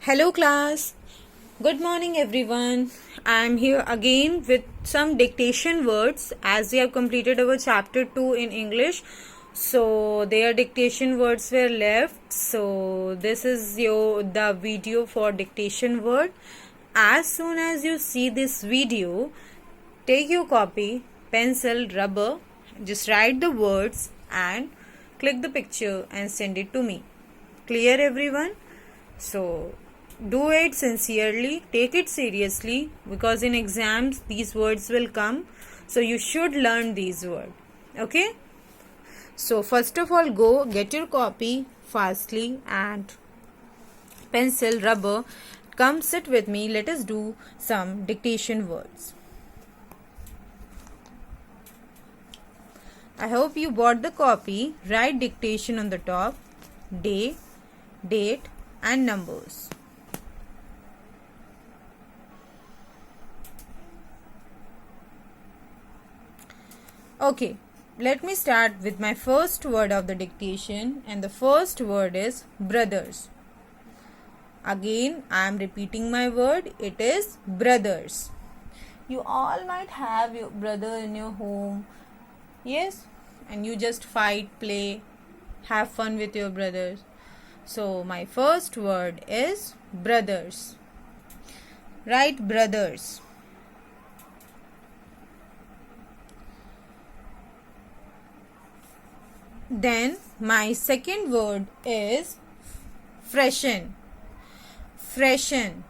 Hello, class. Good morning, everyone. I am here again with some dictation words as we have completed our chapter 2 in English. So, their dictation words were left. So, this is the video for dictation word. As soon as you see this video, take your copy, pencil, rubber, just write the words and click the picture and send it to me. Clear, everyone? So, do it sincerely, take it seriously because in exams these words will come. So, you should learn these words. Okay? So, first of all, go get your copy fastly and pencil, rubber. Come sit with me. Let us do some dictation words. I hope you bought the copy. Write dictation on the top, day, date, and numbers. Okay, let me start with my first word of the dictation, and the first word is brothers. Again, I am repeating my word. It is brothers. You all might have your brother in your home. Yes, and you just fight, play, have fun with your brothers. So, my first word is brothers. Write brothers. Then, my second word is freshen. Freshen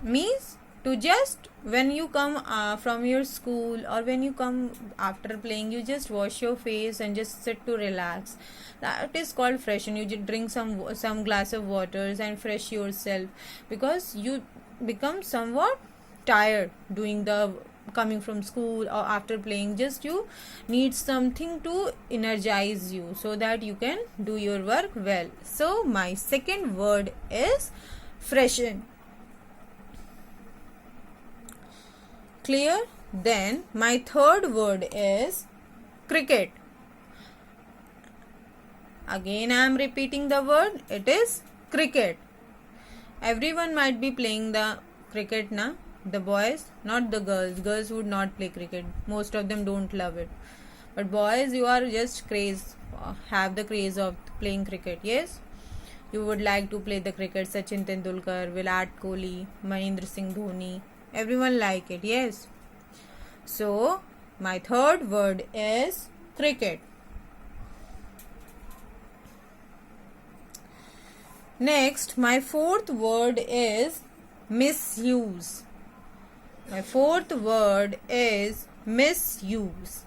means to just when you come from your school or when you come after playing, you just wash your face and just sit to relax. That is called freshen. You just drink some glass of waters and fresh yourself because you become somewhat tired doing the coming from school or after playing. Just you need something to energize you so that you can do your work well. So my second word is freshen. Clear? Then my third word is cricket. Again I am repeating the word. It is cricket. Everyone might be playing the cricket now. The boys, not the girls. Girls would not play cricket. Most of them don't love it. But boys, you are just have the craze of playing cricket. Yes? You would like to play the cricket. Sachin Tendulkar, Virat Kohli, Mahendra Singh Dhoni. Everyone like it. Yes? So, my third word is cricket. Next, my fourth word is misuse. My fourth word is misuse.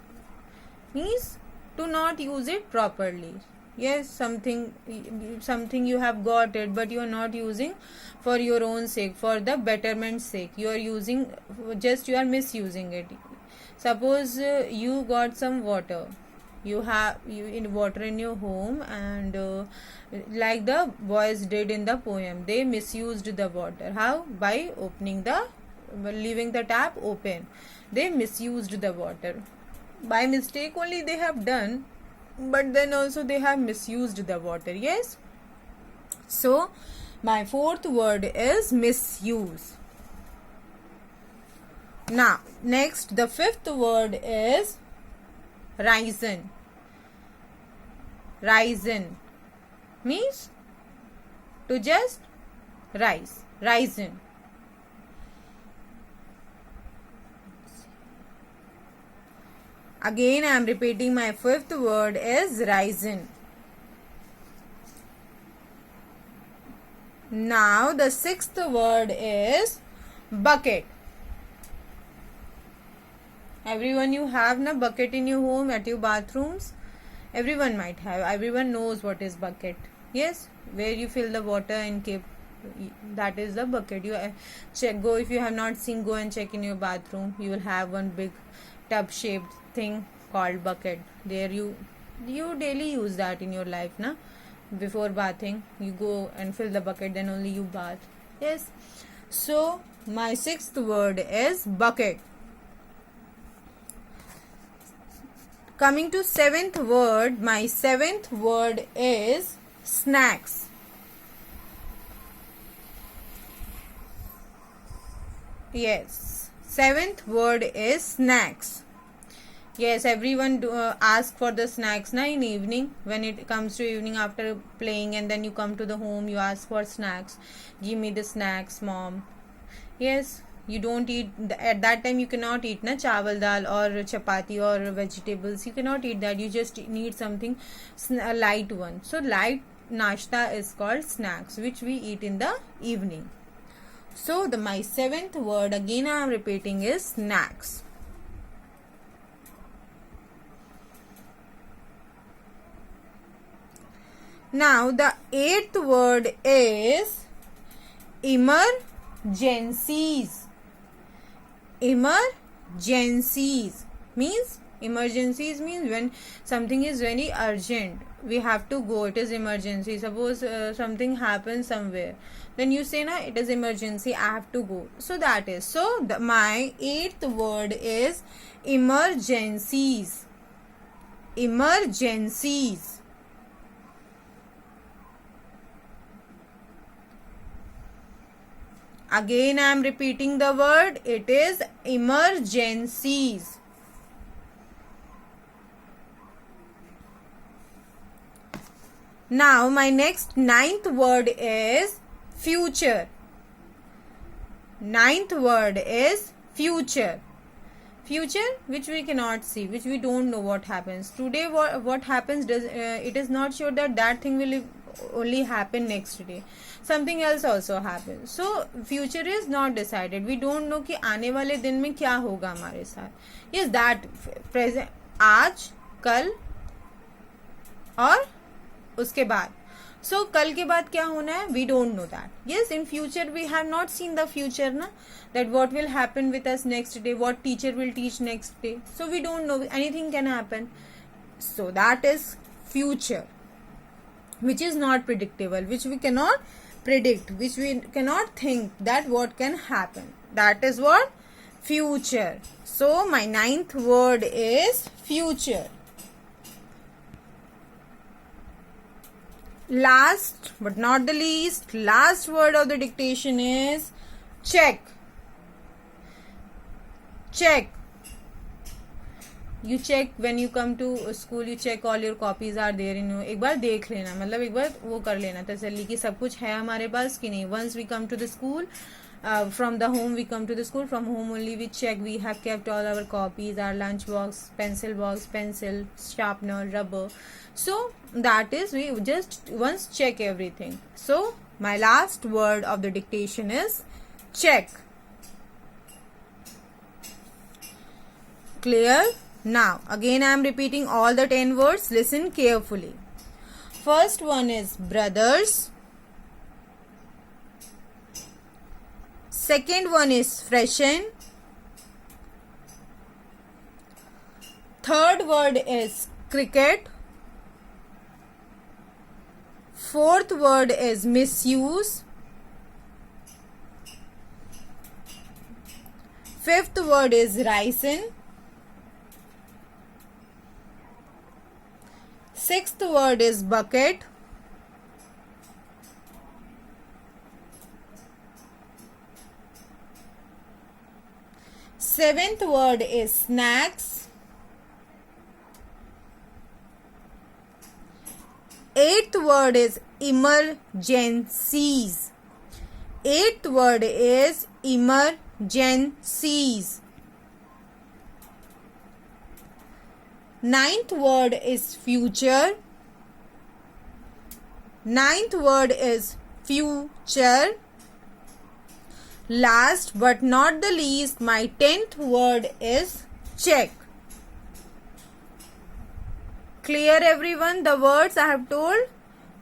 Means to not use it properly. Yes, something you have got it, but you are not using for your own sake, for the betterment sake. You are using you are misusing it. Suppose you got some water. You have water in your home and like the boys did in the poem, they misused the water. How? By leaving the tap open. They misused the water. By mistake only they have done, but then also they have misused the water. Yes? So, my fourth word is misuse. Now, next, the fifth word is risen. Risen means to just rise. Risen. Again, I am repeating my fifth word is risen. Now, the sixth word is bucket. Everyone, you have a bucket in your home, at your bathrooms. Everyone might have. Everyone knows what is bucket. Yes, where you fill the water and keep. That is the bucket. You go if you have not seen. Go and check in your bathroom. You will have one big tub-shaped thing called bucket. There you daily use that in your life, na? Before bathing, you go and fill the bucket. Then only you bath. Yes. So my sixth word is bucket. Coming to seventh word, my seventh word is snacks. Yes. Seventh word is snacks. Yes, everyone ask for the snacks na in evening. When it comes to evening after playing and then you come to the home, you ask for snacks. Give me the snacks, mom. Yes, you don't eat at that time. You cannot eat na chawal dal or chapati or vegetables. You cannot eat that. You just need something a light one. So light nashta is called snacks, which we eat in the evening. So my seventh word again I am repeating is snacks. Now the eighth word is emergencies. Emergencies means when something is very urgent, we have to go. It is emergency. Suppose something happens somewhere, then you say na it is emergency, I have to go. So that is my eighth word is emergencies. Emergencies. Again I am repeating the word, it is emergencies. Now my next ninth word is future. Ninth word is future. Future which we cannot see, which we don't know what happens. Today what happens, it is not sure that thing will only happen next day. Something else also happens. So future is not decided. We don't know कि आने वाले दिन में क्या होगा हमारे साथ. Yes, that present, आज, कल और उसके बाद. So कल के बाद क्या होना है, we don't know that. Yes, in future we have not seen the future na, that what will happen with us next day, what teacher will teach next day. So we don't know, anything can happen. So that is future, which is not predictable, which we cannot predict, which we cannot think that what can happen. That is what future. So my ninth word is future. Last but not the least, last word of the dictation is check. Check. You check when you come to school, you check all your copies are there in you. एक बार देख लेना, मतलब एक बार वो कर लेना तसल्ली कि सब कुछ है हमारे पास कि नहीं. Once we come to the school, from the home we come to the school, from home only we check we have kept all our copies, our lunch box, pencil, sharpener, rubber. So that is, we just once check everything. So my last word of the dictation is check. Clear? Now again I am repeating all the 10 words. Listen carefully. First one is brothers. Second one is freshen. Third word is cricket. Fourth word is misuse. Fifth word is ricin. Sixth word is bucket. Seventh word is snacks. Eighth word is emergencies. Eighth word is emergencies. Ninth word is future. Ninth word is future. Last but not the least, my 10th word is check. Clear everyone, the words I have told?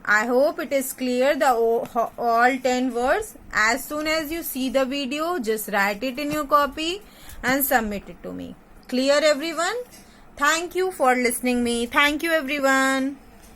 I hope it is clear, the all 10 words. As soon as you see the video, just write it in your copy and submit it to me. Clear everyone? Thank you for listening me. Thank you everyone.